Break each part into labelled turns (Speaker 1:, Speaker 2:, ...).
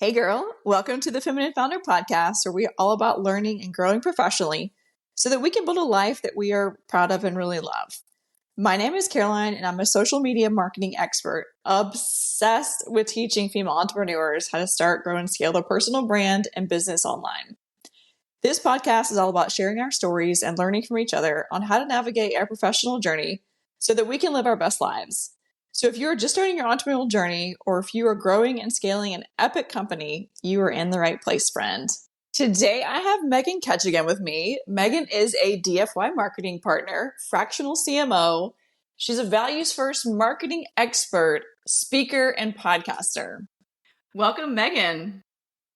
Speaker 1: Hey girl, welcome to the Feminine Founder Podcast, where we are all about learning and growing professionally so that we can build a life that we are proud of and really love. My name is Caroline, and I'm a social media marketing expert, obsessed with teaching female entrepreneurs how to start, grow, and scale their personal brand and business online. This podcast is all about sharing our stories and learning from each other on how to navigate our professional journey so that we can live our best lives. So if you're just starting your entrepreneurial journey, or if you are growing and scaling an epic company, you are in the right place, friend. Today, I have Megan Kachigan with me. Megan is a DFY marketing partner, fractional CMO. She's a values-first marketing expert, speaker, and podcaster. Welcome, Megan.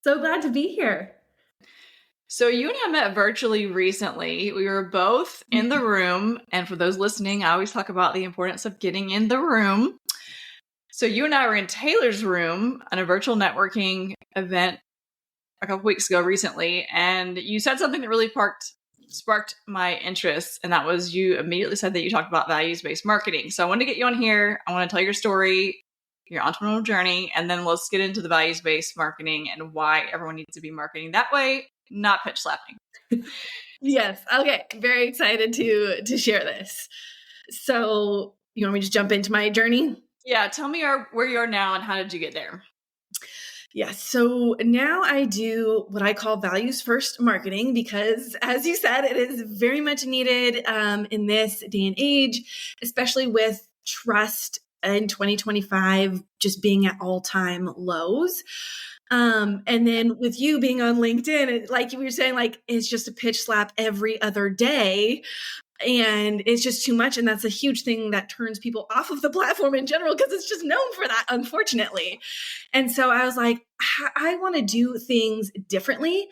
Speaker 2: So glad to be here.
Speaker 1: So you and I met virtually recently. We were both in the room. And for those listening, I always talk about the importance of getting in the room. So you and I were in Taylor's room on a virtual networking event a couple weeks ago recently. And you said something that really sparked my interest. And that was you immediately said that you talked about values-based marketing. So I wanted to get you on here. I want to tell your story, your entrepreneurial journey, and then let's get into the values-based marketing and why everyone needs to be marketing that way. Not pitch slapping.
Speaker 2: Yes. Okay. Very excited to share this. So you want me to just jump into my journey?
Speaker 1: Yeah. Tell me where you are now and how did you get there?
Speaker 2: Yes. So now I do what I call values first marketing because, as you said, it is very much needed in this day and age, especially with trust in 2025 just being at all-time lows. And then with you being on LinkedIn, like you were saying, like it's just a pitch slap every other day. And it's just too much. And that's a huge thing that turns people off of the platform in general, because it's just known for that, unfortunately. And so I was like, I want to do things differently.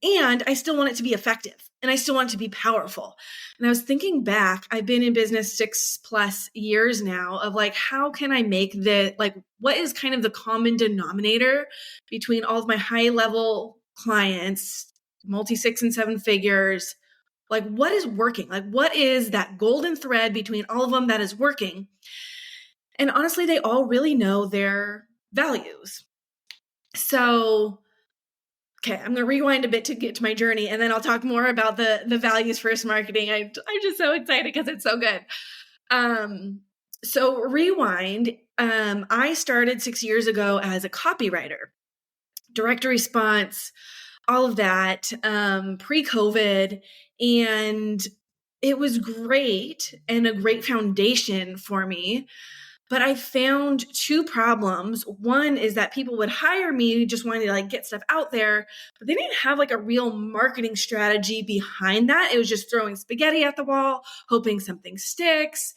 Speaker 2: And I still want it to be effective. And I still want it to be powerful. And I was thinking back, I've been in business 6+ years now of like, how can I make what is kind of the common denominator between all of my high level clients, multi 6 and 7 figures? Like, what is working? Like, what is that golden thread between all of them that is working? And honestly, they all really know their values. So okay, I'm going to rewind a bit to get to my journey, and then I'll talk more about the values first marketing. I'm just so excited because it's so good. So rewind. I started 6 years ago as a copywriter, direct response, all of that, pre-COVID, and it was great and a great foundation for me. But I found two problems. One is that people would hire me just wanting to like get stuff out there, but they didn't have like a real marketing strategy behind that. It was just throwing spaghetti at the wall, hoping something sticks,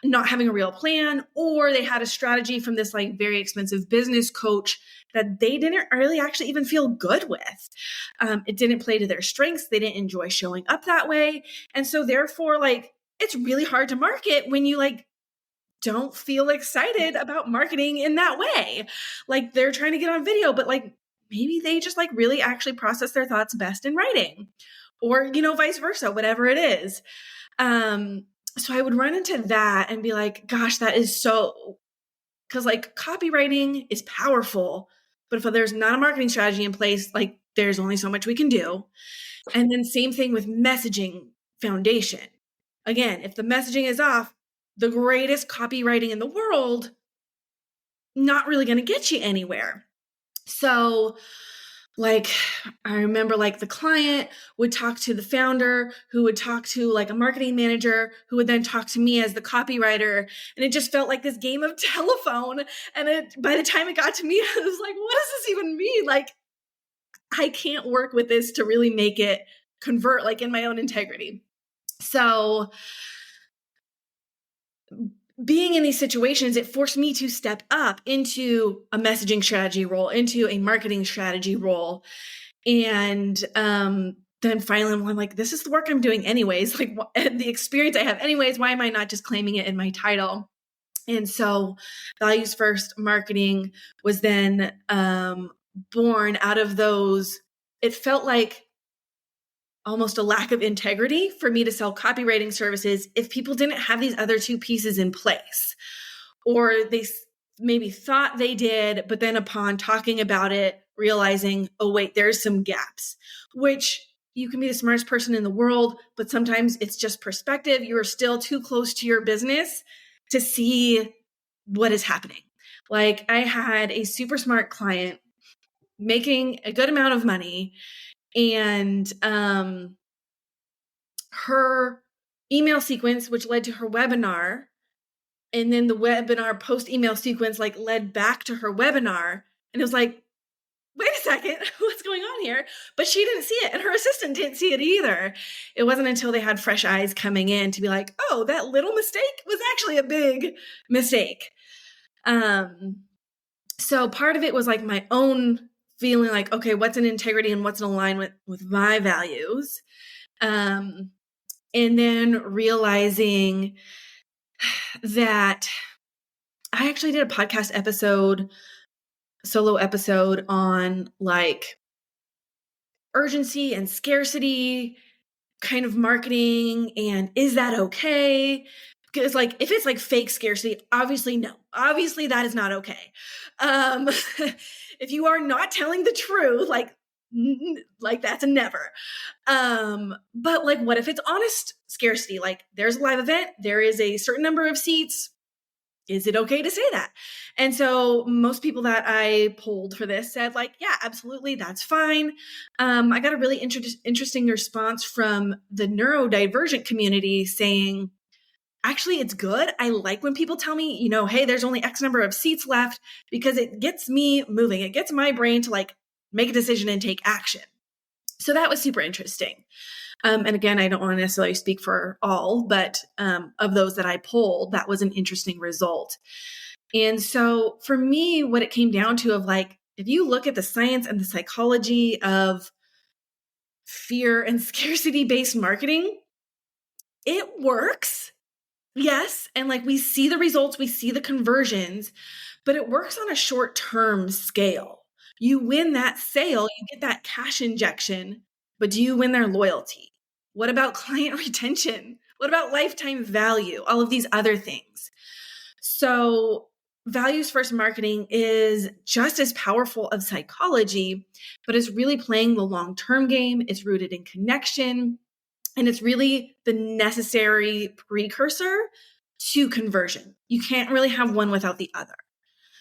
Speaker 2: not having a real plan, or they had a strategy from this like very expensive business coach that they didn't really actually even feel good with. It didn't play to their strengths. They didn't enjoy showing up that way. And so therefore, like, it's really hard to market when you like don't feel excited about marketing in that way. Like they're trying to get on video, but like maybe they just like really actually process their thoughts best in writing, or, vice versa, whatever it is. So I would run into that and be like, gosh, that is so, because like copywriting is powerful, but if there's not a marketing strategy in place, like there's only so much we can do. And then same thing with messaging foundation. Again, if the messaging is off, the greatest copywriting in the world, not really going to get you anywhere. So like, I remember like the client would talk to the founder, who would talk to like a marketing manager, who would then talk to me as the copywriter. And it just felt like this game of telephone. And by the time it got to me, I was like, what does this even mean? Like, I can't work with this to really make it convert like in my own integrity. So being in these situations, it forced me to step up into a messaging strategy role, into a marketing strategy role. And then finally, I'm like, this is the work I'm doing anyways, like the experience I have anyways, why am I not just claiming it in my title? And so values first marketing was then born out of those. It felt like almost a lack of integrity for me to sell copywriting services if people didn't have these other two pieces in place, or they maybe thought they did, but then upon talking about it, realizing, oh, wait, there's some gaps, which you can be the smartest person in the world, but sometimes it's just perspective. You're still too close to your business to see what is happening. Like I had a super smart client making a good amount of money, and her email sequence, which led to her webinar, and then the webinar post email sequence like led back to her webinar. And it was like, wait a second, what's going on here? But she didn't see it, and her assistant didn't see it either. It wasn't until they had fresh eyes coming in to be like, oh, that little mistake was actually a big mistake. So part of it was like my own feeling like, okay, what's in integrity and what's in alignment with my values? And then realizing that I actually did a podcast episode, solo episode on like urgency and scarcity kind of marketing. And is that okay? Because like, if it's like fake scarcity, obviously, no, obviously that is not okay. If you are not telling the truth, like that's a never. But like, what if it's honest scarcity? Like there's a live event, there is a certain number of seats. Is it okay to say that? And so most people that I polled for this said like, yeah, absolutely. That's fine. I got a really interesting response from the neurodivergent community saying, actually, it's good. I like when people tell me, you know, hey, there's only X number of seats left, because it gets me moving. It gets my brain to like make a decision and take action. So that was super interesting. And again, I don't want to necessarily speak for all, but of those that I polled, that was an interesting result. And so for me, what it came down to of like, if you look at the science and the psychology of fear and scarcity-based marketing, it works. Yes. And like we see the results, we see the conversions, but it works on a short-term scale. You win that sale, you get that cash injection, but do you win their loyalty? What about client retention? What about lifetime value? All of these other things. So values first marketing is just as powerful of psychology, but it's really playing the long-term game. It's rooted in connection, and it's really the necessary precursor to conversion. You can't really have one without the other.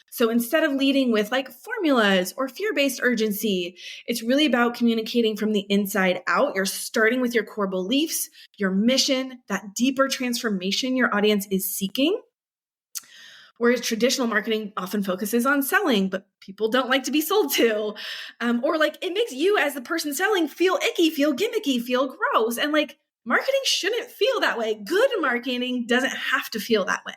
Speaker 2: So instead of leading with like formulas or fear-based urgency, it's really about communicating from the inside out. You're starting with your core beliefs, your mission, that deeper transformation your audience is seeking. Whereas traditional marketing often focuses on selling, but people don't like to be sold to. Or like it makes you as the person selling feel icky, feel gimmicky, feel gross. And like marketing shouldn't feel that way. Good marketing doesn't have to feel that way.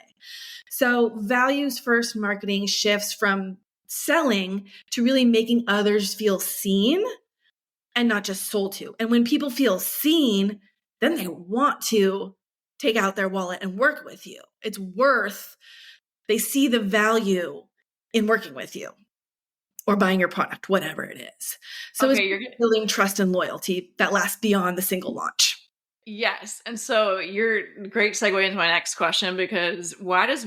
Speaker 2: So values first marketing shifts from selling to really making others feel seen and not just sold to. And when people feel seen, then they want to take out their wallet and work with you. They see the value in working with you or buying your product, whatever it is. So okay, it's building trust and loyalty that lasts beyond the single launch.
Speaker 1: Yes. And so you're a great segue into my next question, because why does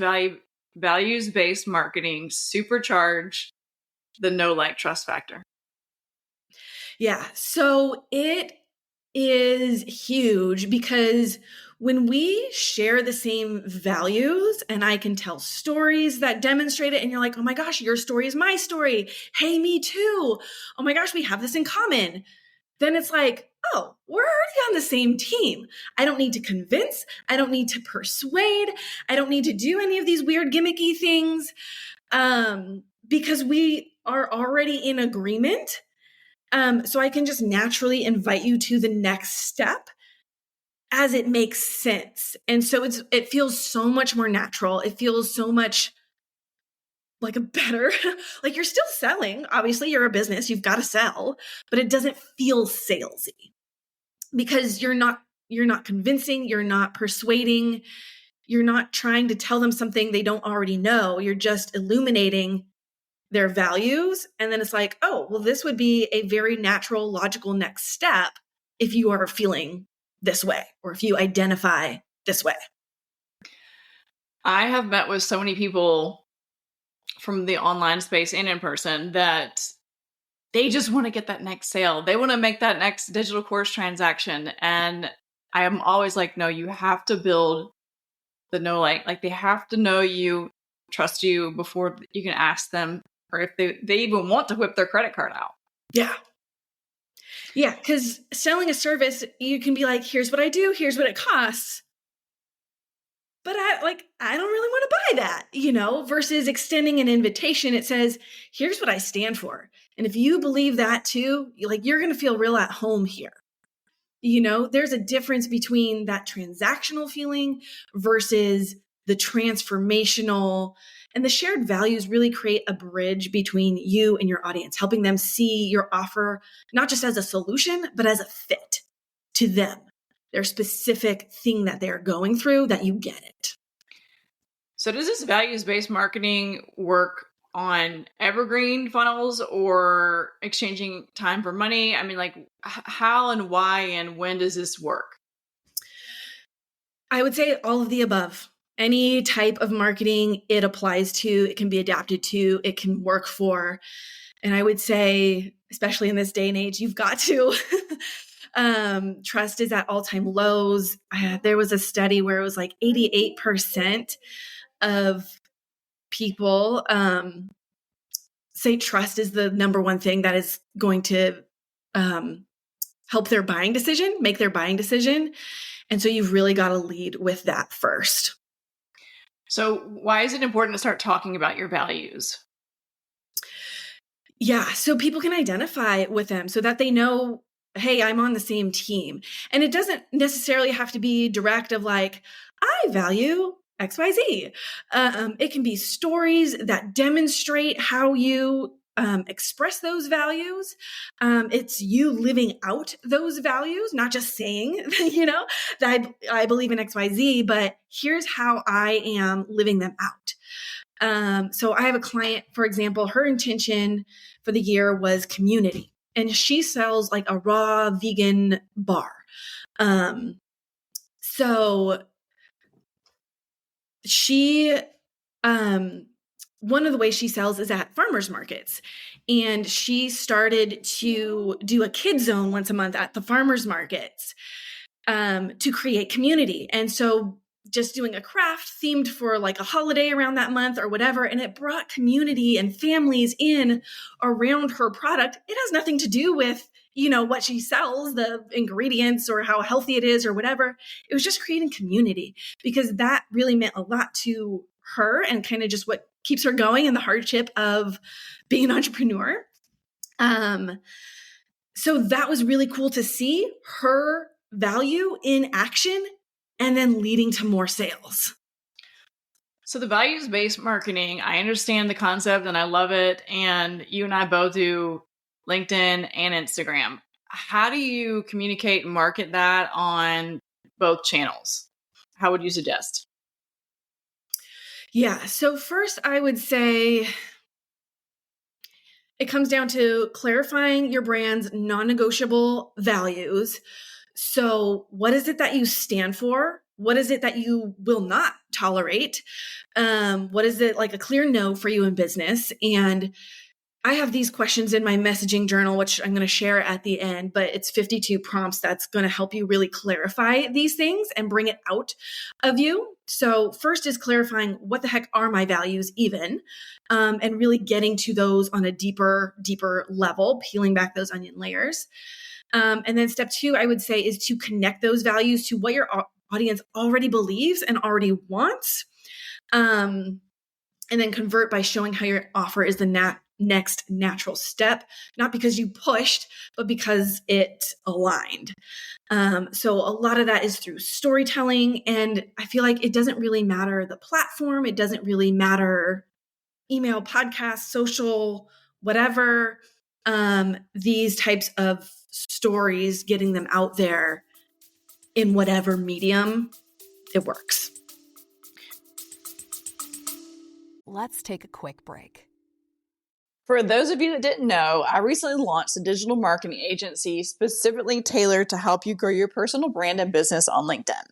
Speaker 1: values-based marketing supercharge the know, like, trust factor?
Speaker 2: Yeah. So it is huge, because when we share the same values and I can tell stories that demonstrate it, and you're like, oh my gosh, your story is my story. Hey, me too. Oh my gosh, we have this in common. Then it's like, oh, we're already on the same team. I don't need to convince. I don't need to persuade. I don't need to do any of these weird gimmicky things, because we are already in agreement. So I can just naturally invite you to the next step as it makes sense. And so it feels so much more natural. It feels so much like a better, like you're still selling. Obviously, you're a business, you've got to sell, but it doesn't feel salesy because you're not convincing, you're not persuading, you're not trying to tell them something they don't already know. You're just illuminating their values. And then it's like, oh, well, this would be a very natural, logical next step if you are feeling this way, or if you identify this way.
Speaker 1: I have met with so many people from the online space and in person that they just want to get that next sale. They want to make that next digital course transaction. And I am always like, no, you have to build the know, like they have to know you, trust you before you can ask them, or if they even want to whip their credit card out.
Speaker 2: Yeah. Yeah. Because selling a service, you can be like, here's what I do, here's what it costs. But I don't really want to buy that, versus extending an invitation. It says, here's what I stand for. And if you believe that too, you're going to feel real at home here. There's a difference between that transactional feeling versus the transformational, and the shared values really create a bridge between you and your audience, helping them see your offer, not just as a solution, but as a fit to them, their specific thing that they're going through, that you get it.
Speaker 1: So does this values-based marketing work on evergreen funnels or exchanging time for money? I mean, how and why and when does this work?
Speaker 2: I would say all of the above. Any type of marketing it applies to, it can be adapted to, it can work for. And I would say, especially in this day and age, you've got to. Trust is at all-time lows. There was a study where it was 88% of people say trust is the number one thing that is going to help their buying decision, make their buying decision. And so you've really got to lead with that first.
Speaker 1: So why is it important to start talking about your values?
Speaker 2: Yeah, so people can identify with them so that they know, hey, I'm on the same team. And it doesn't necessarily have to be direct of I value XYZ. It can be stories that demonstrate how you express those values. It's you living out those values, not just saying, that I believe in XYZ, but here's how I am living them out. So I have a client, for example, her intention for the year was community, and she sells a raw vegan bar. So she, one of the ways she sells is at farmers markets. And she started to do a kid zone once a month at the farmers markets to create community. And so just doing a craft themed for a holiday around that month or whatever. And it brought community and families in around her product. It has nothing to do with, what she sells, the ingredients or how healthy it is or whatever. It was just creating community, because that really meant a lot to her and kind of just what keeps her going in the hardship of being an entrepreneur. So that was really cool to see her value in action and then leading to more sales.
Speaker 1: So the values-based marketing, I understand the concept and I love it. And you and I both do LinkedIn and Instagram. How do you communicate and market that on both channels? How would you suggest?
Speaker 2: Yeah. So first, I would say it comes down to clarifying your brand's non-negotiable values. So what is it that you stand for? What is it that you will not tolerate? What is it a clear no for you in business? And I have these questions in my messaging journal, which I'm going to share at the end, but it's 52 prompts that's going to help you really clarify these things and bring it out of you. So first is clarifying what the heck are my values even, and really getting to those on a deeper level, peeling back those onion layers. And then step 2, I would say, is to connect those values to what your audience already believes and already wants. And then convert by showing how your offer is the next natural step, not because you pushed, but because it aligned. So a lot of that is through storytelling. And I feel like it doesn't really matter the platform. It doesn't really matter email, podcast, social, whatever. These types of stories, getting them out there in whatever medium, it works.
Speaker 3: Let's take a quick break.
Speaker 1: For those of you that didn't know, I recently launched a digital marketing agency specifically tailored to help you grow your personal brand and business on LinkedIn.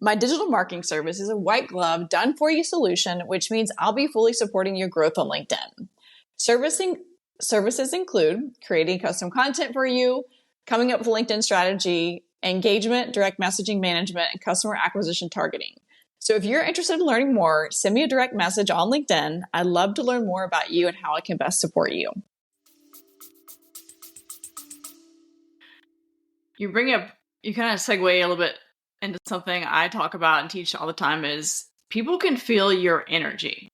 Speaker 1: My digital marketing service is a white glove, done for you solution, which means I'll be fully supporting your growth on LinkedIn. Services include creating custom content for you, coming up with a LinkedIn strategy, engagement, direct messaging management, and customer acquisition targeting. So if you're interested in learning more, send me a direct message on LinkedIn. I'd love to learn more about you and how I can best support you.
Speaker 4: You kind of segue a little bit into something I talk about and teach all the time is people can feel your energy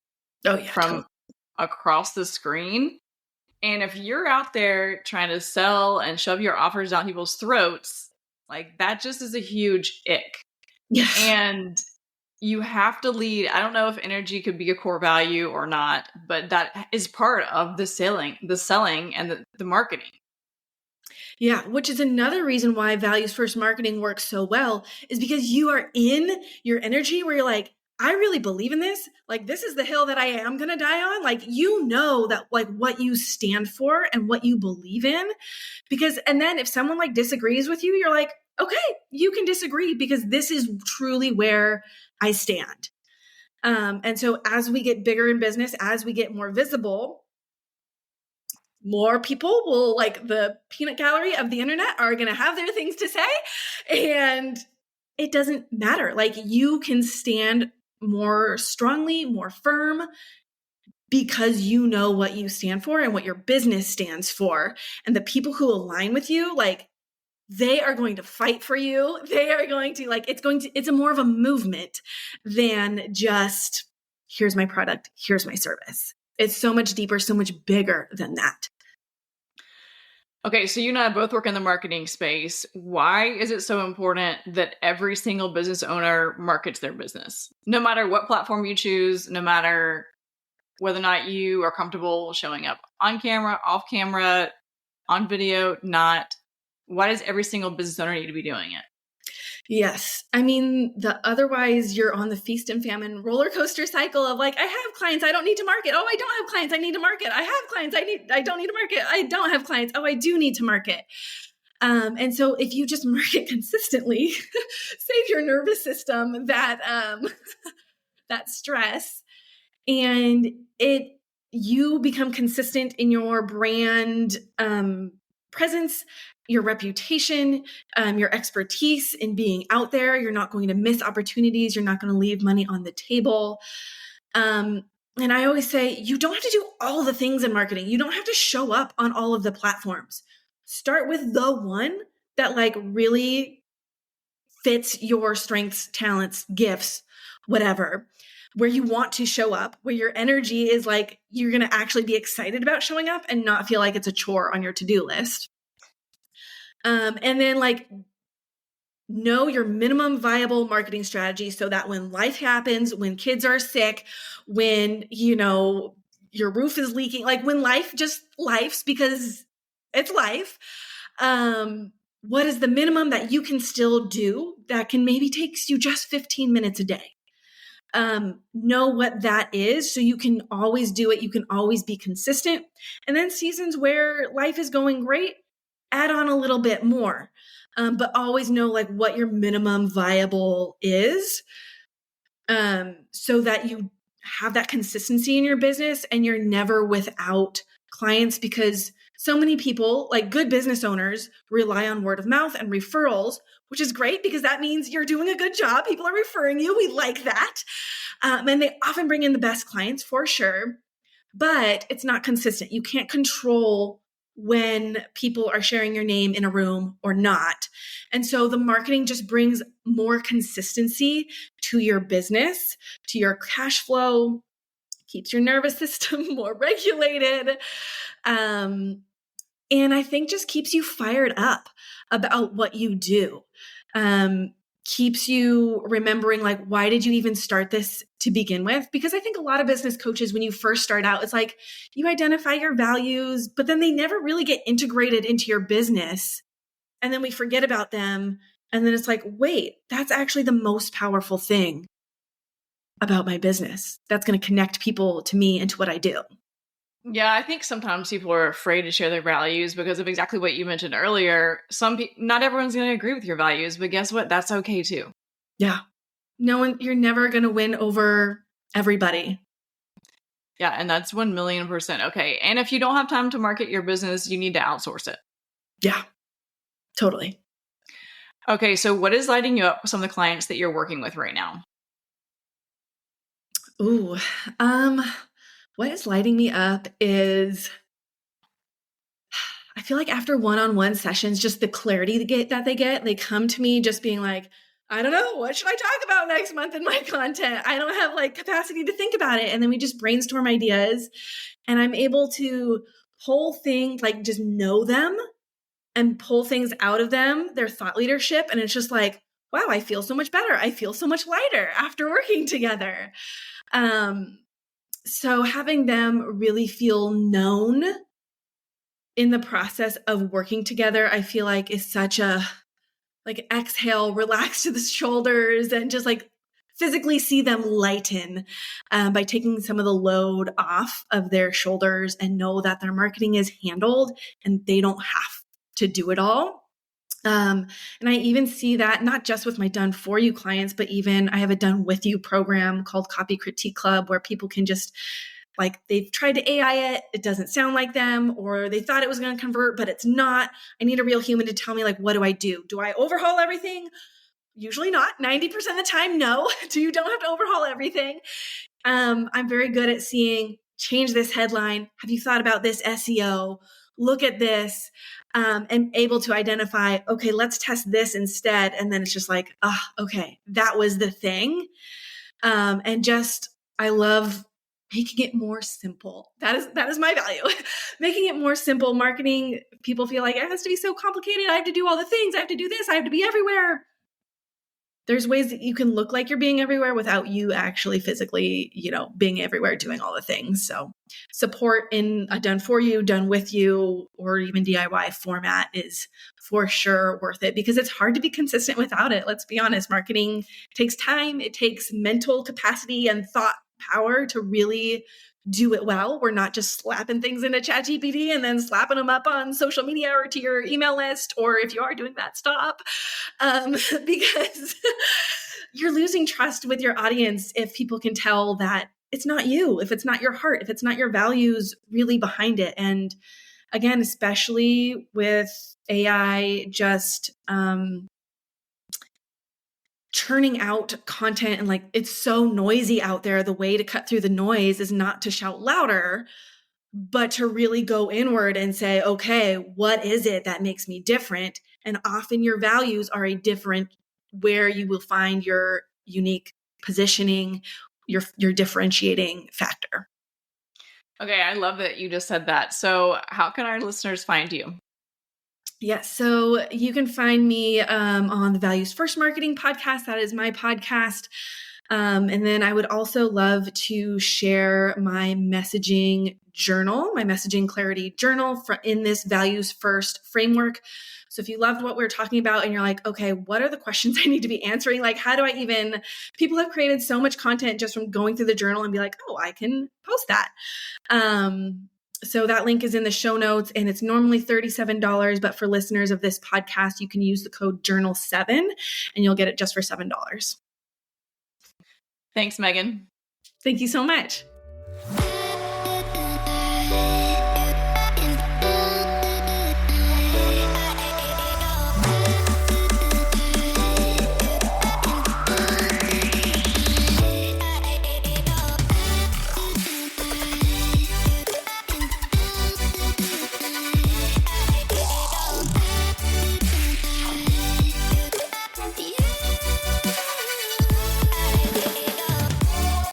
Speaker 4: from across the screen. And if you're out there trying to sell and shove your offers down people's throats, like that just is a huge ick.
Speaker 2: Yes.
Speaker 4: And you have to lead. I don't know if energy could be a core value or not, but that is part of the selling and the marketing.
Speaker 2: Yeah, which is another reason why values first marketing works so well is because you are in your energy where you're like, I really believe in this. Like, this is the hill that I am going to die on. Like, you know that like what you stand for and what you believe in, and then if someone like disagrees with you, you're like, okay, you can disagree because this is truly where I stand. And so as we get bigger in business, as we get more visible, more people will, like the peanut gallery of the internet, are going to have their things to say. And it doesn't matter. Like, you can stand more strongly, more firm, because you know what you stand for and what your business stands for. And the people who align with you, like, they are going to fight for you. They are going to it's a more of a movement than just, here's my product, here's my service. It's so much deeper, so much bigger than that.
Speaker 4: Okay, so you and I both work in the marketing space. Why is it so important that every single business owner markets their business? No matter what platform you choose, no matter whether or not you are comfortable showing up on camera, off camera, on video, not. Why does every single business owner need to be doing it?
Speaker 2: Yes. I mean, otherwise you're on the feast and famine roller coaster cycle of like, I have clients, I don't need to market. Oh, I don't have clients, I need to market. I have clients, I don't need to market. I don't have clients. Oh, I do need to market. And so if you just market consistently, save your nervous system that stress, and you become consistent in your brand presence, your reputation, your expertise in being out there. You're not going to miss opportunities. You're not going to leave money on the table. And I always say, you don't have to do all the things in marketing. You don't have to show up on all of the platforms. Start with the one that like really fits your strengths, talents, gifts, whatever, where you want to show up, where your energy is like, you're going to actually be excited about showing up and not feel like it's a chore on your to-do list. And then like, know your minimum viable marketing strategy so that when life happens, when kids are sick, when, your roof is leaking, like when life just lifes because it's life, what is the minimum that you can still do that can maybe takes you just 15 minutes a day? Know what that is so you can always do it. You can always be consistent. And then seasons where life is going great, add on a little bit more. But always know like what your minimum viable is, so that you have that consistency in your business and you're never without clients, because so many people, like good business owners, rely on word of mouth and referrals, which is great because that means you're doing a good job. People are referring you. We like that. And they often bring in the best clients for sure, but it's not consistent. You can't control when people are sharing your name in a room or not. And so the marketing just brings more consistency to your business, to your cash flow, keeps your nervous system more regulated. And I think just keeps you fired up about what you do. Keeps you remembering, like, why did you even start this to begin with? Because I think a lot of business coaches, when you first start out, it's like you identify your values, but then they never really get integrated into your business. And then we forget about them. And then it's like, wait, that's actually the most powerful thing about my business. That's going to connect people to me and to what I do.
Speaker 4: Yeah, I think sometimes people are afraid to share their values because of exactly what you mentioned earlier. Not everyone's going to agree with your values, but guess what? That's okay too.
Speaker 2: Yeah. You're never going to win over everybody.
Speaker 4: Yeah. And that's 1,000,000%. Okay. And if you don't have time to market your business, you need to outsource it.
Speaker 2: Yeah, totally.
Speaker 4: Okay. So what is lighting you up with some of the clients that you're working with right now?
Speaker 2: Ooh, what is lighting me up is I feel like after one-on-one sessions, just the clarity that they get, they come to me just being like, I don't know, what should I talk about next month in my content? I don't have like capacity to think about it. And then we just brainstorm ideas and I'm able to pull things, like just know them and pull things out of them, their thought leadership. And it's just like, wow, I feel so much better. I feel so much lighter after working together. So having them really feel known in the process of working together, I feel like is such a like exhale, relax to the shoulders and just like physically see them lighten by taking some of the load off of their shoulders and know that their marketing is handled and they don't have to do it all. And I even see that not just with my done for you clients, but even I have a done with you program called Copy Critique Club where people can just like they've tried to AI it, it doesn't sound like them, or they thought it was going to convert, but it's not. I need a real human to tell me like, what do I do? Do I overhaul everything? Usually not. 90% of the time, no. You don't have to overhaul everything. I'm very good at seeing, change this headline. Have you thought about this SEO? Look at this. And able to identify, okay, let's test this instead. And then it's just like, okay, that was the thing. And just, I love making it more simple. That is my value. Making it more simple. Marketing, people feel like it has to be so complicated. I have to do all the things. I have to do this. I have to be everywhere. There's ways that you can look like you're being everywhere without you actually physically, being everywhere, doing all the things. So support in a done for you, done with you, or even DIY format is for sure worth it because it's hard to be consistent without it. Let's be honest. Marketing takes time. It takes mental capacity and thought power to really do it well. We're not just slapping things into ChatGPT and then slapping them up on social media or to your email list. Or if you are doing that, stop. Because you're losing trust with your audience if people can tell that it's not you, if it's not your heart, if it's not your values really behind it. And again, especially with AI just churning out content and like it's so noisy out there, the way to cut through the noise is not to shout louder, but to really go inward and say, okay, what is it that makes me different? And often your values are a different where you will find your unique positioning, your differentiating factor.
Speaker 4: Okay, I love that you just said that. So how can our listeners find you?
Speaker 2: Yes. So you can find me on the Values First Marketing podcast. That is my podcast. And then I would also love to share my messaging journal, my messaging clarity journal in this Values First framework. So if you loved what we were talking about and you're like, okay, what are the questions I need to be answering? Like, how do I even, people have created so much content just from going through the journal and be like, oh, I can post that. So that link is in the show notes and it's normally $37, but for listeners of this podcast, you can use the code journal7 and you'll get it just for $7.
Speaker 4: Thanks, Megan.
Speaker 2: Thank you so much.